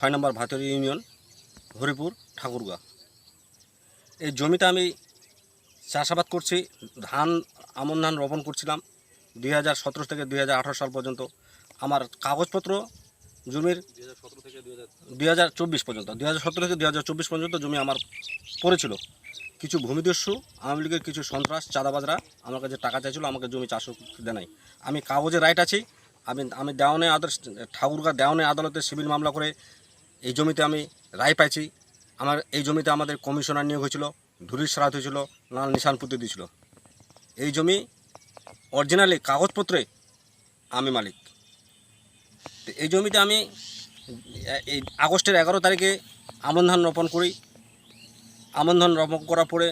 6 নম্বর ভাতের ইউনিয়ন হরিপুর ঠাকুরগা। এই জমিতে আমি চাষাবাদ করছি, আমন ধান রোপণ করছিলাম 2017 থেকে 2018 সাল পর্যন্ত। আমার কাগজপত্র জমির 2024 পর্যন্ত, 2017 থেকে 2024 পর্যন্ত জমি আমার পড়েছিল। কিছু ভূমিদস্যু, আওয়ামী লীগের কিছু সন্ত্রাস চাঁদাবাজরা আমার কাছে টাকা চাইছিল, আমাকে জমি চাষ দেয় নাই। আমি কাগজে রাইট আছি। আমি দেওয়ানে ঠাকুরগা দেওয়ানে আদালতে সিভিল মামলা করে এই জমিতে আমি রায় পাইছি। এই জমিতে আমাদের কমিশনার নিয়োগ হয়েছিল, ধুরির শ্রাদ্ধ হয়েছিল, লাল নিশান পুঁতে দিয়েছিল। এই জমি অরিজিনালি কাগজপত্রে আমি মালিক। তো এই জমিতে আমি এই আগস্টের 11 তারিখে আমন ধান রোপণ করি। আমন ধান রোপণ করার পরে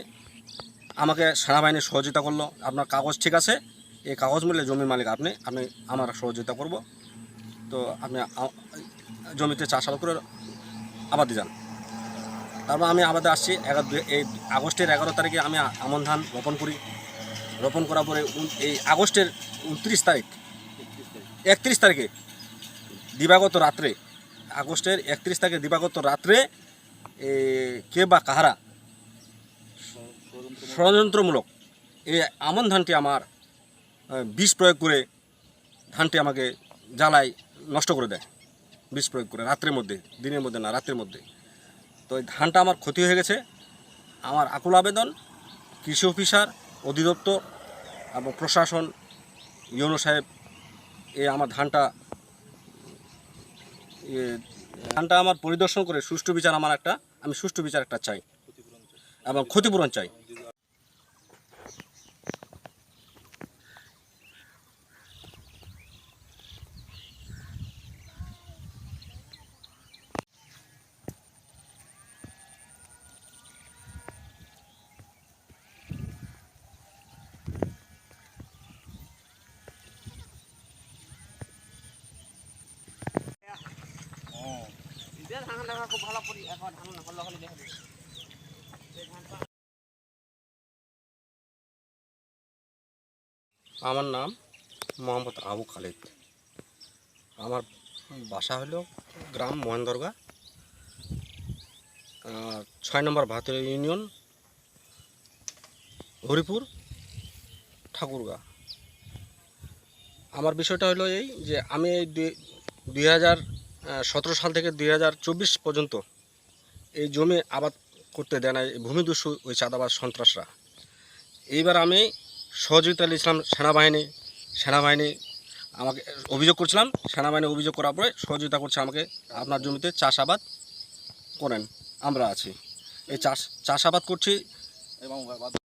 আমাকে সেনাবাহিনী সহযোগিতা করলো, আপনার কাগজ ঠিক আছে, এই কাগজ মিললে জমির মালিক আপনি আমার সহযোগিতা করব। তো আপনি জমিতে চাষাবাদ করে আবাদে যান। তারপর আমি আবাদে আসছি। এই আগস্টের 11 তারিখে আমি আমন ধান রোপণ করি। রোপণ করার পরে এই আগস্টের 31 তারিখে দিবাগত রাত্রে, আগস্টের 31 তারিখে দিবাগত রাত্রে কে বা কাহারা ষড়যন্ত্রমূলক এই আমন ধানটি আমার বিষ প্রয়োগ করে ধানটি আমাকে জ্বালায় নষ্ট করে দেয়। বিষ প্রয়োগ করে রাত্রের মধ্যে, দিনের মধ্যে না, রাত্রের মধ্যে। তো এই ধানটা আমার ক্ষতি হয়ে গেছে। আমার আকুল আবেদন কৃষি অফিসার, অধিদপ্তর এবং প্রশাসন, ইউনো সাহেব, আমার ধানটা আমার পরিদর্শন করে সুষ্ঠু বিচার আমি সুষ্ঠু বিচার একটা চাই এবং ক্ষতিপূরণ চাই। আমার নাম মোহাম্মদ আবু খালিদ। আমার বাসা হলো গ্রাম মহেন্দ্রগা, 6 নম্বর ভাতের ইউনিয়ন হরিপুর ঠাকুরগা। আমার বিষয়টা হলো এই যে আমি এই 2017 সাল থেকে 2024 পর্যন্ত এই জমি আবাদ করতে দেয় না ভূমিদস্যু ওই চাঁদাবাজ সন্ত্রাসরা। এইবার আমি সহযোগিতা নিয়েছিলাম সেনাবাহিনী আমাকে অভিযোগ করছিলাম। সেনাবাহিনী অভিযোগ করার পরে সহযোগিতা করছে আমাকে, আপনার জমিতে চাষাবাদ করেন, আমরা আছি। এই চাষাবাদ করছি এবং